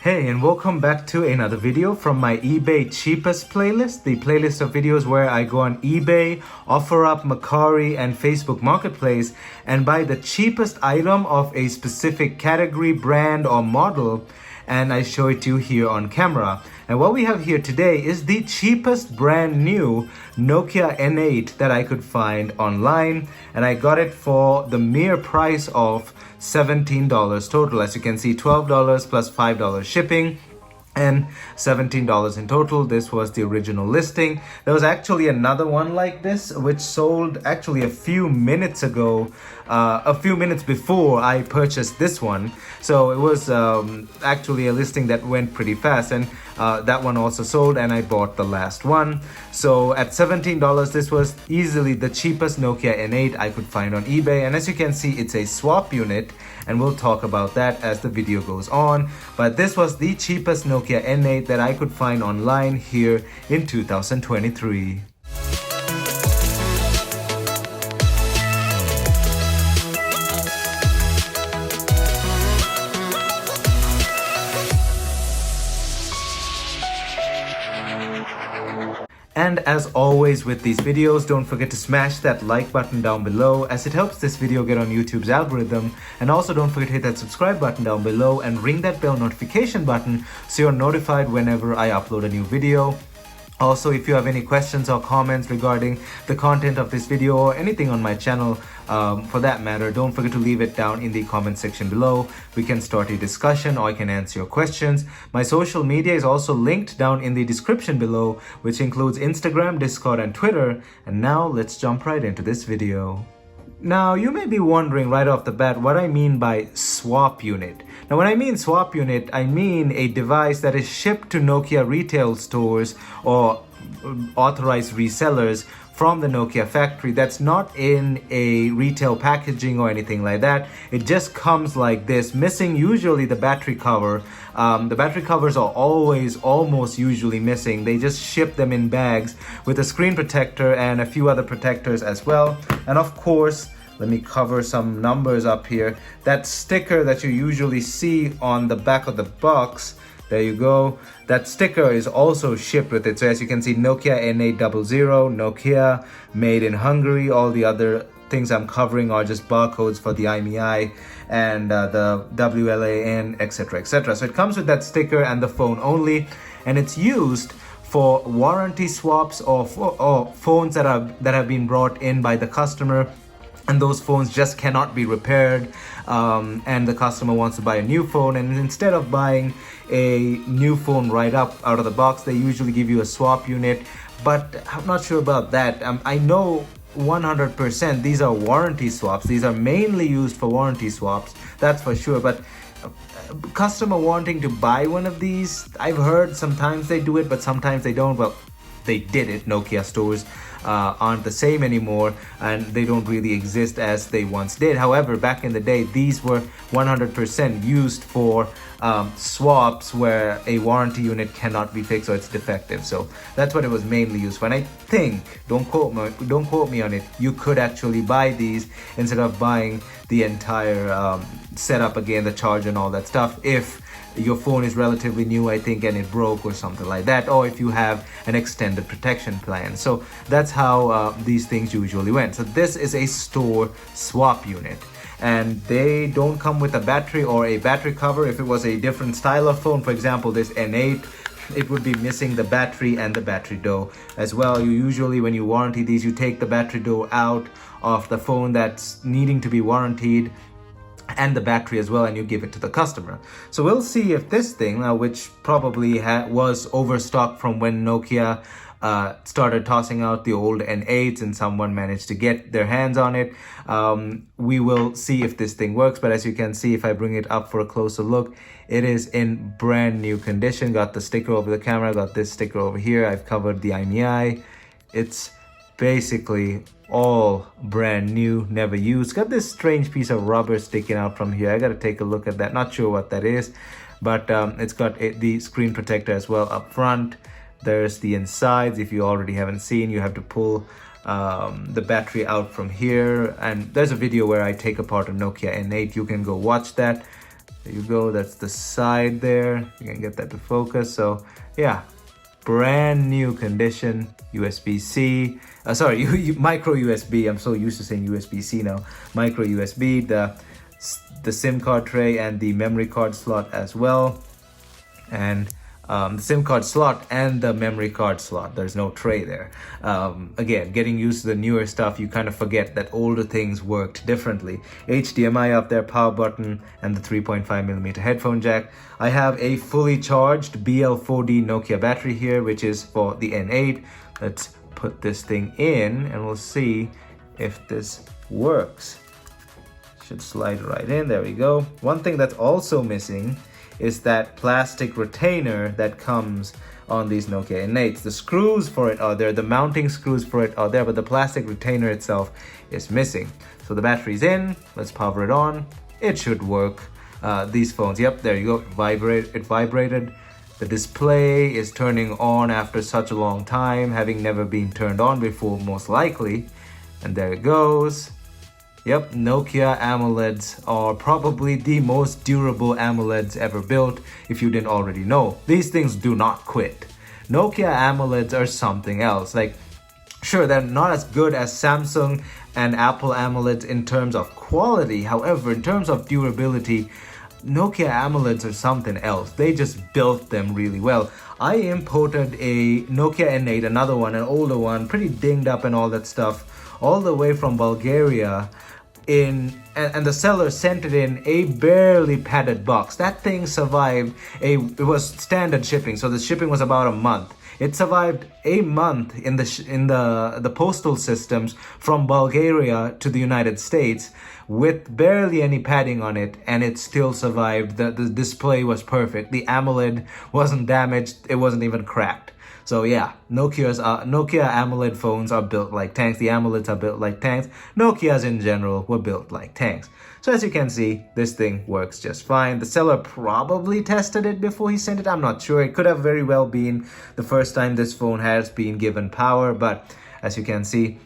Hey, and welcome back to another video from my eBay cheapest playlist, the playlist of videos where I go on eBay, OfferUp, Mercari, and Facebook Marketplace and buy the cheapest item of a specific category, brand, or model, and I show it to you here on camera. And what we have here today is the cheapest brand new Nokia N8 that I could find online, and I got it for the mere price of $17 total. As you can see, $12 plus $5 shipping and $17 in total. This was the original listing. There was actually another one like this which sold actually a few minutes ago, a few minutes before I purchased this one. So it was actually a listing that went pretty fast, and that one also sold, and I bought the last one. So at $17, this was easily the cheapest Nokia N8 I could find on eBay. And as you can see, it's a swap unit, and we'll talk about that as the video goes on. But this was the cheapest Nokia N8 that I could find online here in 2023. And as always with these videos, don't forget to smash that like button down below, as it helps this video get on YouTube's algorithm. And also don't forget to hit that subscribe button down below and ring that bell notification button so you're notified whenever I upload a new video. Also, if you have any questions or comments regarding the content of this video or anything on my channel, for that matter, don't forget to leave it down in the comment section below. We can start a discussion, or I can answer your questions. My social media is also linked down in the description below, which includes Instagram, Discord, and Twitter. And now let's jump right into this video. Now, you may be wondering right off the bat what I mean by swap unit. Now, when I mean swap unit, I mean a device that is shipped to Nokia retail stores or authorized resellers from the Nokia factory that's not in a retail packaging or anything like that. It just comes like this, missing usually the battery cover. The battery covers are always almost usually missing. They just ship them in bags with a screen protector and a few other protectors as well. And of course, let me cover some numbers up here. That sticker that you usually see on the back of the box, there you go. That sticker is also shipped with it. So as you can see, Nokia N8-00, Nokia, made in Hungary. All the other things I'm covering are just barcodes for the IMEI and the WLAN, etc., etc. So it comes with that sticker and the phone only, and it's used for warranty swaps or phones that have been brought in by the customer, and those phones just cannot be repaired, and the customer wants to buy a new phone, and instead of buying a new phone right up out of the box, they usually give you a swap unit. But I'm not sure about that. I know 100% these are warranty swaps. These are mainly used for warranty swaps, that's for sure. But customer wanting to buy one of these, I've heard sometimes they do it, but sometimes they don't. Well, they did it. Nokia stores aren't the same anymore, and they don't really exist as they once did. However, back in the day, these were 100% used for swaps where a warranty unit cannot be fixed or it's defective. So that's what it was mainly used for. And I think, don't quote me on it, you could actually buy these instead of buying the entire setup again, the charger and all that stuff, if your phone is relatively new, I think, and it broke or something like that, or if you have an extended protection plan. So that's how these things usually went. So this is a store swap unit, and they don't come with a battery or a battery cover. If it was a different style of phone, for example this N8, it would be missing the battery and the battery door as well. You usually, when you warranty these, you take the battery door out of the phone that's needing to be warranted, and the battery as well, and you give it to the customer. So we'll see if this thing, which probably was overstocked from when Nokia started tossing out the old N8s and someone managed to get their hands on it, we will see if this thing works. But as you can see, if I bring it up for a closer look, it is in brand new condition. Got the sticker over the camera, got this sticker over here. I've covered the IMEI. It's basically all brand new, never used. Got this strange piece of rubber sticking out from here. I gotta take a look at that. Not sure what that is, but it's got the screen protector as well up front. There's the insides. If you already haven't seen, you have to pull the battery out from here, and there's a video where I take apart a Nokia N8. You can go watch that. There you go, that's the side there. You can get that to focus. So yeah, brand new condition. USB-C, micro USB. I'm so used to saying USB-C now. Micro USB, the SIM card tray and the memory card slot as well. And the SIM card slot and the memory card slot. There's no tray there. Again, getting used to the newer stuff, you kind of forget that older things worked differently. HDMI up there, power button, and the 3.5mm headphone jack. I have a fully charged BL4D Nokia battery here, which is for the N8. Let's put this thing in and we'll see if this works. Should slide right in. There we go. One thing that's also missing is that plastic retainer that comes on these Nokia N8s. The screws for it are there, the mounting screws for it are there, but the plastic retainer itself is missing. So the battery's in, let's power it on. It should work. These phones, yep, there you go, it vibrated. The display is turning on after such a long time, having never been turned on before, most likely. And there it goes. Yep, Nokia AMOLEDs are probably the most durable AMOLEDs ever built, if you didn't already know. These things do not quit. Nokia AMOLEDs are something else. Like, sure, they're not as good as Samsung and Apple AMOLEDs in terms of quality. However, in terms of durability, Nokia AMOLEDs are something else. They just built them really well. I imported a Nokia N8, another one, an older one, pretty dinged up and all that stuff, all the way from Bulgaria, and the seller sent it in a barely padded box. That thing survived it was standard shipping, so the shipping was about a month. It survived a month in the postal systems from Bulgaria to the United States with barely any padding on it, and it still survived. The display was perfect. The AMOLED wasn't damaged. It wasn't even cracked. So yeah, Nokia AMOLED phones are built like tanks. The AMOLEDs are built like tanks. Nokias in general were built like tanks. So as you can see, this thing works just fine. The seller probably tested it before he sent it. I'm not sure. It could have very well been the first time this phone has been given power, but as you can see,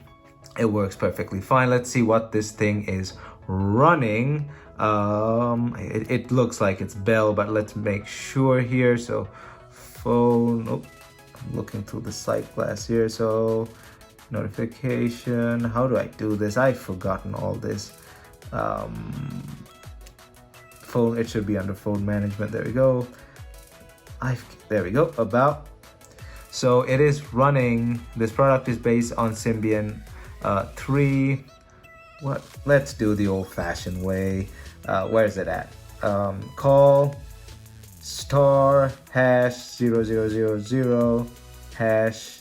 it works perfectly fine. Let's see what this thing is running. It looks like it's Bell, but let's make sure here. So phone, oh, I'm looking through the sight glass here. So notification, how do I do this? I've forgotten all this. Phone, it should be under phone management. There we go. There we go, about. So it is running, this product is based on Symbian 3. Let's do the old-fashioned way. Where is it at? Call star #0000 hash.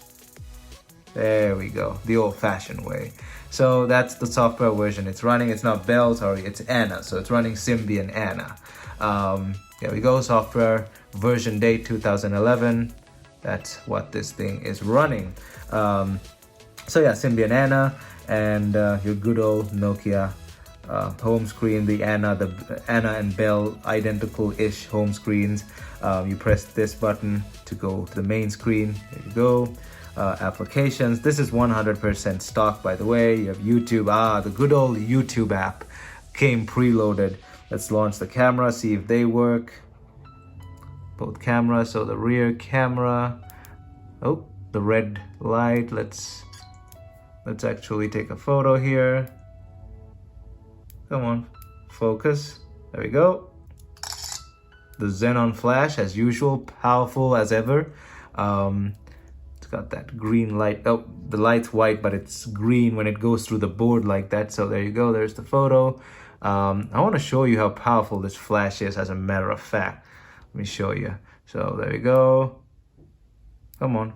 There we go, the old-fashioned way. So that's the software version it's running. It's not Bell, sorry, it's Anna. So it's running Symbian Anna. There we go, software version date 2011. That's what this thing is running. So yeah, Symbian Anna and your good old Nokia home screen, the Anna and Bell identical-ish home screens. You press this button to go to the main screen. There you go. Applications. This is 100% stock, by the way. You have YouTube. The good old YouTube app came preloaded. Let's launch the camera, see if they work. Both cameras. So the rear camera. Oh, the red light. Let's actually take a photo here. Come on, focus. There we go. The Xenon flash, as usual, powerful as ever. It's got that green light. Oh, the light's white, but it's green when it goes through the board like that. So there you go, there's the photo. I want to show you how powerful this flash is, as a matter of fact. Let me show you. So there we go. Come on.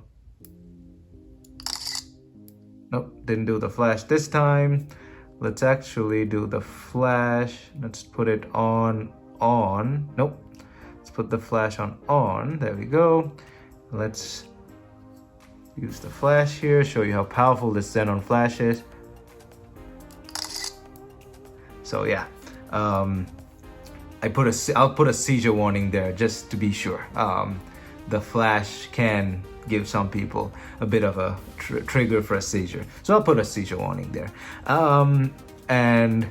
Nope, didn't do the flash this time. Let's actually do the flash. Let's put it on. Nope. Let's put the flash on. There we go. Let's use the flash here, show you how powerful this Xenon flash is. So yeah, I'll put a seizure warning there just to be sure. The flash can give some people a bit of a trigger for a seizure, so I'll put a seizure warning there. And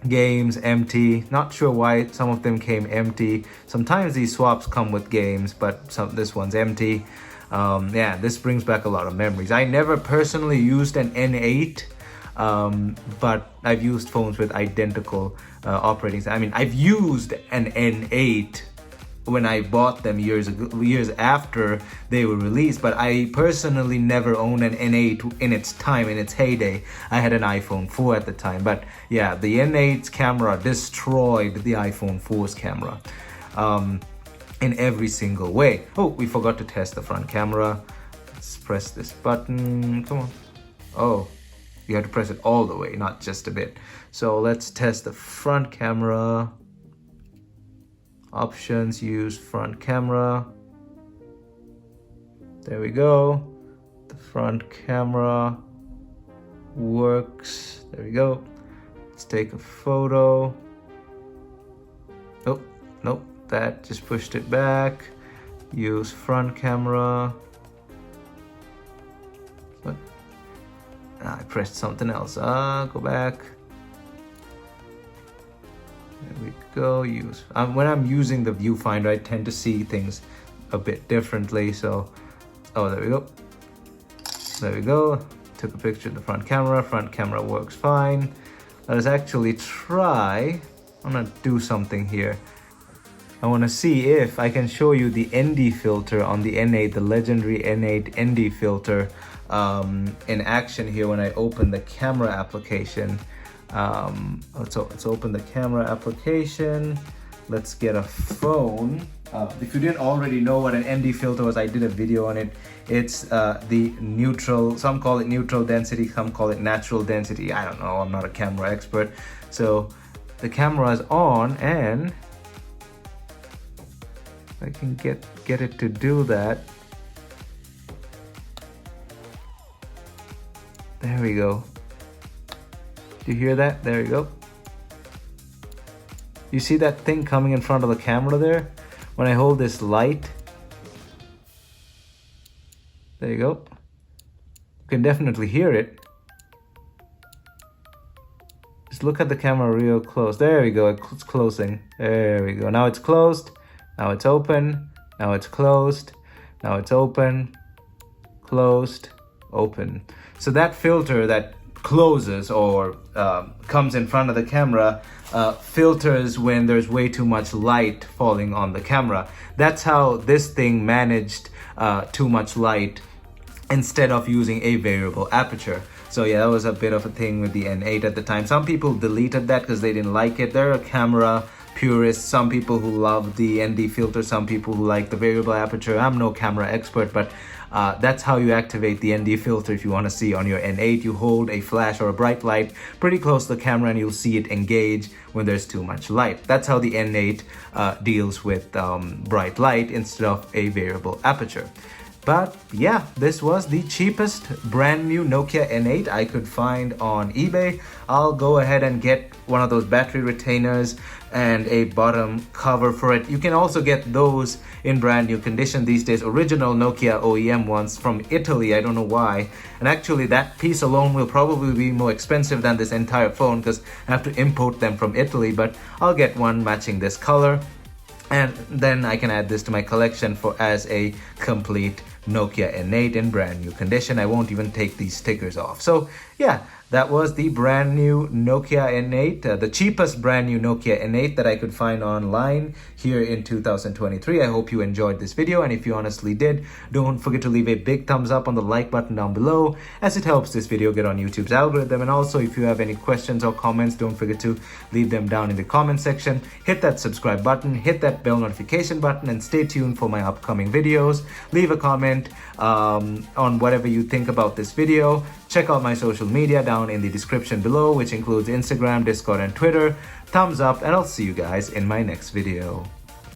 games empty. Not sure why some of them came empty. Sometimes these swaps come with games, but this one's empty. Yeah, this brings back a lot of memories. I never personally used an N8, but I've used phones with identical operating. I mean, I've used an N8 when I bought them years after they were released, but I personally never owned an N8 in its time, in its heyday. I had an iPhone 4 at the time, but yeah, the N8's camera destroyed the iPhone 4's camera in every single way. Oh, we forgot to test the front camera. Let's press this button, come on. Oh, you have to press it all the way, not just a bit. So let's test the front camera. Options, use front camera. There we go. The front camera works. There we go. Let's take a photo. Oh, nope, that just pushed it back. Use front camera. What? I pressed something else. Go back. There we go. Use when I'm using the viewfinder, I tend to see things a bit differently. So, oh, there we go. There we go. Took a picture of the front camera. Front camera works fine. Let us actually try. I'm gonna do something here. I want to see if I can show you the ND filter on the N8, the legendary N8 ND filter in action here when I open the camera application. Let's open the camera application. Let's get a phone. If you didn't already know what an ND filter was, I did a video on it. It's the neutral, some call it neutral density, some call it natural density. I don't know, I'm not a camera expert. So the camera is on, and I can get it to do that. There we go. Do you hear that? There you go. You see that thing coming in front of the camera there? When I hold this light, there you go. You can definitely hear it. Just look at the camera real close. There we go, it's closing. There we go. Now it's closed. Now it's open. Now it's closed. Now it's open. Closed. Open. So that filter that closes or comes in front of the camera filters when there's way too much light falling on the camera. That's how this thing managed too much light instead of using a variable aperture. So yeah, that was a bit of a thing with the N8 at the time. Some people deleted that because they didn't like it. There are camera purists, some people who love the ND filter, some people who like the variable aperture. I'm no camera expert, but that's how you activate the ND filter. If you want to see on your N8, you hold a flash or a bright light pretty close to the camera and you'll see it engage when there's too much light. That's how the N8 deals with bright light instead of a variable aperture. But yeah, this was the cheapest brand new Nokia N8 I could find on eBay. I'll go ahead and get one of those battery retainers and a bottom cover for it. You can also get those in brand new condition these days, original Nokia OEM ones from Italy. I don't know why. And actually that piece alone will probably be more expensive than this entire phone because I have to import them from Italy, but I'll get one matching this color. And then I can add this to my collection as a complete Nokia N8 in brand new condition. I won't even take these stickers off. So yeah, that was the brand new Nokia N8, the cheapest brand new Nokia N8 that I could find online here in 2023. I hope you enjoyed this video, and if you honestly did, don't forget to leave a big thumbs up on the like button down below, as it helps this video get on YouTube's algorithm. And also, if you have any questions or comments, don't forget to leave them down in the comment section. Hit that subscribe button, hit that bell notification button, and stay tuned for my upcoming videos. Leave a comment on whatever you think about this video. Check out my social media down in the description below, which includes Instagram, Discord, and Twitter. Thumbs up, and I'll see you guys in my next video.